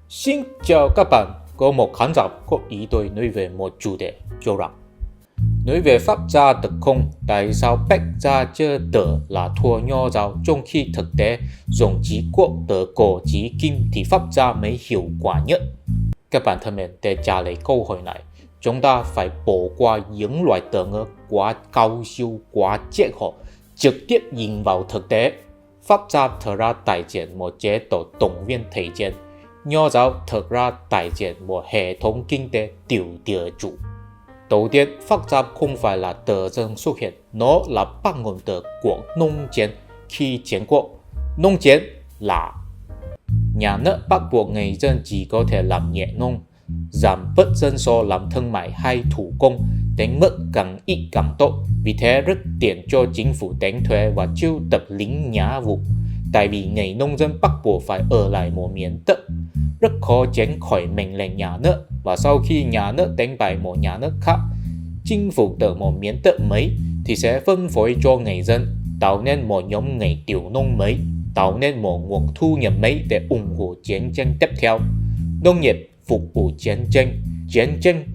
Xin chào các bạn, có một khán giả có ý tôi nói về một chủ đề cho rằng nói về Pháp gia được không? Tại sao Bách gia chưa đỡ là thua Nho giáo, trong khi thực tế dùng chí quốc đỡ cổ chí kim thì Pháp gia mới hiệu quả nhất? Các bạn thân mến, để trả lời câu hỏi này, chúng ta phải bỏ qua những loại từ ngữ quá cao siêu, quá triết học, trực tiếp nhìn vào thực tế. Pháp gia thực ra đại diện một chế độ động viên thể chế, Nho giáo thực ra đại diện một hệ thống kinh tế tiểu địa chủ. Đầu tiên, Pháp gia không phải là tự dưng xuất hiện, nó là bắt nguồn từ cuộc nông chiến khi chiến quốc. Nông chiến là nhà nước bắt buộc người dân chỉ có thể làm nhẹ nông, giảm bớt dân số làm thương mại hay thủ công, đến mức càng ít càng tốt. Vì thế rất tiện cho chính phủ đánh thuế và chiêu tập lính nghĩa vụ. Tại vì người nông dân bắt buộc phải ở lại một miền đất, rất khó tránh khỏi mệnh lệnh nhà nước. Và sau khi nhà nước đánh bại một nhà nước khác, chính phủ từ một miền đất mới thì sẽ phân phối cho người dân, tạo nên một nhóm người tiểu nông mới, tạo nên một nguồn thu nhập mới để ủng hộ chiến tranh tiếp theo. Nông nghiệp phục vụ chiến tranh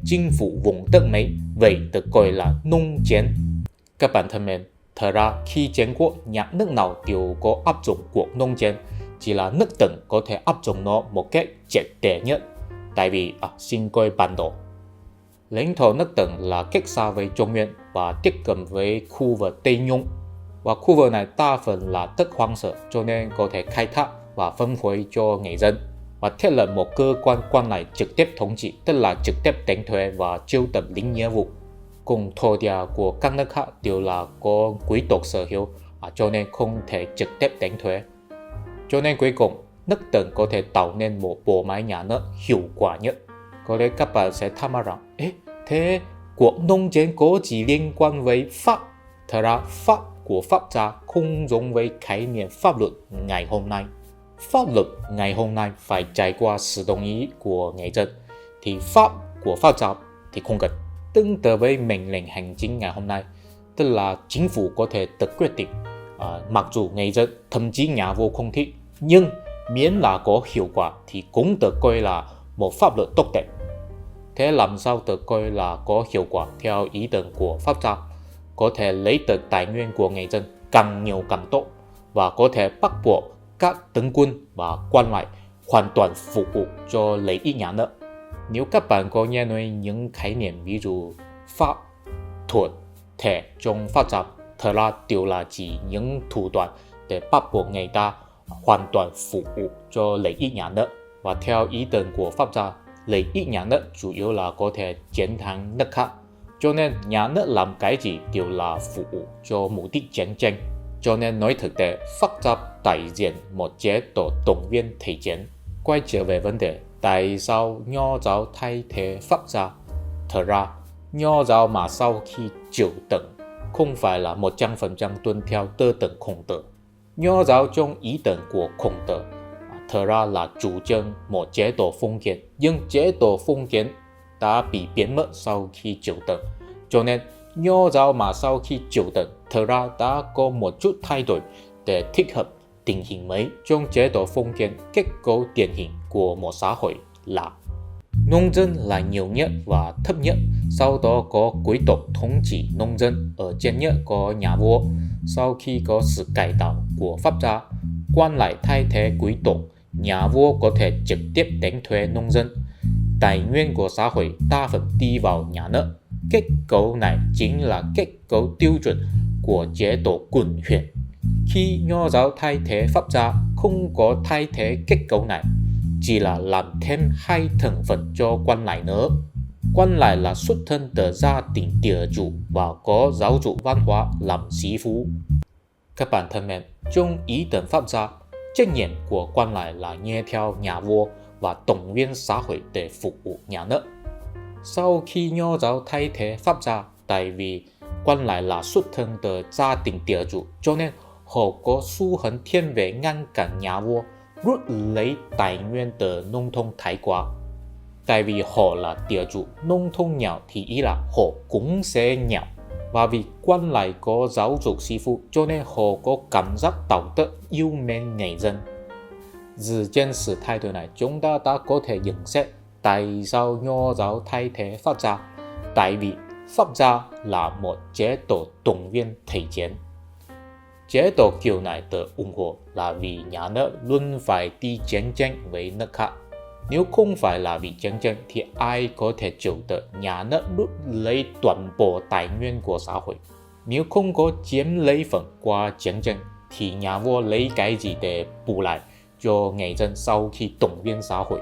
chính phủ vùng đất mới, vậy được gọi là nông chiến. Các bạn thân mến, thật ra khi chiến quốc nhà nước nào đều có áp dụng cuộc nông chiến, chỉ là nước tỉnh có thể áp dụng nó một cách triệt để nhất. Tại vì xin coi bản đồ. Lãnh thổ nước tỉnh là cách xa với Trung Nguyên và tiếp cận với khu vực Tây Nhung. Và khu vực này đa phần là đất hoang sơ, cho nên có thể khai thác và phân phối cho người dân. Và thiết lập một cơ quan này trực tiếp thống trị, tức là trực tiếp đánh thuế và chiêu tập lính nghĩa vụ. Cùng thổ địa của các nước khác đều là có quý tộc sở hữu, cho nên không thể trực tiếp đánh thuế. Cho nên cuối cùng, nước tỉnh có thể tạo nên một bộ máy nhà nước hiệu quả nhất. Có lẽ các bạn sẽ thắc mắc rằng, thế cuộc nông chiến có gì liên quan với Pháp? Thật ra Pháp của Pháp gia không giống với khái niệm pháp luật ngày hôm nay. Pháp luật ngày hôm nay phải trải qua sự đồng ý của người dân, thì Pháp của Pháp gia thì không cần. Tương tự với mệnh lệnh hành chính ngày hôm nay, tức là chính phủ có thể tự quyết định, mặc dù người dân thậm chí nhà vua không thích, nhưng miễn là có hiệu quả thì cũng được coi là một pháp luật tốt đẹp. Thế làm sao được coi là có hiệu quả theo ý tưởng của Pháp gia? Có thể lấy được tài nguyên của người dân càng nhiều càng tốt, và có thể bắt buộc các tướng quân và quan lại hoàn toàn phục vụ cho lợi ích nhà nước. Nếu các bạn có nghe nói những khái niệm ví dụ pháp, thuật, thể trong Pháp gia, thật ra đều là chỉ những thủ đoạn để bắt buộc người ta hoàn toàn phục vụ cho lợi ích nhà nước. Và theo ý tưởng của Pháp gia, lợi ích nhà nước chủ yếu là có thể chiến thắng nước khác, cho nên nhà nước làm cái gì đều là phục vụ cho mục đích chiến tranh. Cho nên nói thực tế, Pháp gia đại diện một chế độ động viên thể chiến. Quay trở về vấn đề, tại sao Nho giáo thay thế Pháp gia? Thật ra, Nho giáo mà sau khi Triều Tần không phải là 100% tuân theo tư tưởng Khổng Tử. Nho giáo trong ý tưởng của Khổng Tử thật ra là chủ trương một chế độ封kiến, nhưng chế độ封kiến đã bị biến mất sau khi Triều Tần. Cho nên Nho giáo mà sau khi Triều Tần thật ra đã có một chút thay đổi để thích hợp tình hình mới. Trong chế độ封kiến, kết cấu điển hình của một xã hội là nông dân là nhiều nhất và thấp nhất, sau đó có quý tộc thống trị nông dân, ở trên nhất có nhà vua. Sau khi có sự cải tạo của Pháp gia, quan lại thay thế quý tộc, nhà vua có thể trực tiếp đánh thuế nông dân. Tài nguyên của xã hội đa phần đi vào nhà nước. Kết cấu này chính là kết cấu tiêu chuẩn của chế độ quần huyền. Khi Nho giáo thay thế Pháp gia, không có thay thế kết cấu này, chỉ là làm thêm hai thành phần cho quan lại nữa. Quan lại là xuất thân từ gia đình địa chủ và có giáo dục văn hóa làm sĩ phú. Các bạn thân mến, trong ý tưởng Pháp gia, trách nhiệm của quan lại là nghe theo nhà vua và động viên xã hội để phục vụ nhà nước. Sau khi Nho giáo thay thế Pháp gia, tại vì quan lại là xuất thân từ gia đình địa chủ, cho nên họ có xu hướng thiên về ngăn cản nhà vua rút lấy tài nguyên từ nông thôn thái quá. Tại vì họ là địa chủ, nông thôn nghèo thì ý là họ cũng sẽ nghèo. Và vì quan lại có giáo dục sĩ phú, cho nên họ có cảm giác đạo đức yêu mến người dân. Từ trên sự thay đổi này, chúng ta đã có thể nhận xét tại sao nho giáo thay thế pháp gia. Tại vì pháp gia là một chế độ động viên thể chiến. Chế độ kiểu này được ủng hộ là vì nhà nước luôn phải đi chiến tranh với nước khác. Nếu không phải là vì chiến tranh thì ai có thể chịu được nhà nước rút lấy toàn bộ tài nguyên của xã hội. Nếu không có chiếm lấy phần qua chiến tranh thì nhà vua lấy cái gì để bù lại cho người dân sau khi động viên xã hội.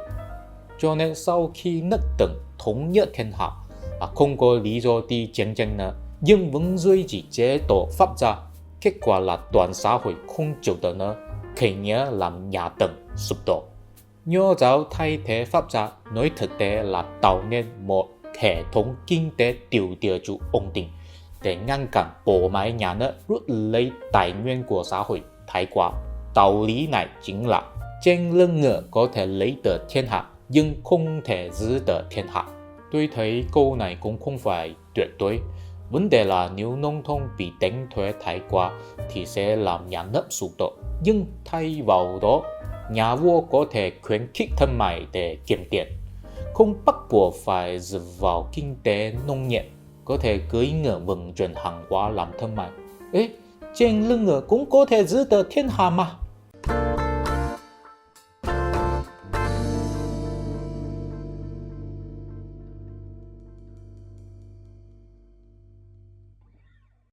Cho nên sau khi nước tần thống nhất thiên hạ, không có lý do đi chiến tranh nữa, nhưng vẫn duy trì chế độ pháp gia. Kết quả là toàn xã hội không chịu được nữa, khởi nghĩa làm nhà Tần sụp đổ. Nho giáo thay thế pháp gia nói thực tế là tạo nên một hệ thống kinh tế điều địa chủ ổn định để ngăn cản bộ máy nhà nước rút lấy tài nguyên của xã hội thái quá. Đạo lý này chính là trên lưng ngựa có thể lấy được thiên hạ nhưng không thể giữ được thiên hạ. Tôi thấy câu này cũng không phải tuyệt đối. Vấn đề là nếu nông thôn bị đánh thuế thái quá thì sẽ làm nhà nước sụp đổ. Nhưng thay vào đó, nhà vua có thể khuyến khích thương mại để kiếm tiền, không bắt buộc phải dựa vào kinh tế nông nghiệp, có thể cưỡi ngựa vận chuyển hàng hóa làm thương mại. Trên lưng ngựa cũng có thể giữ được thiên hạ mà.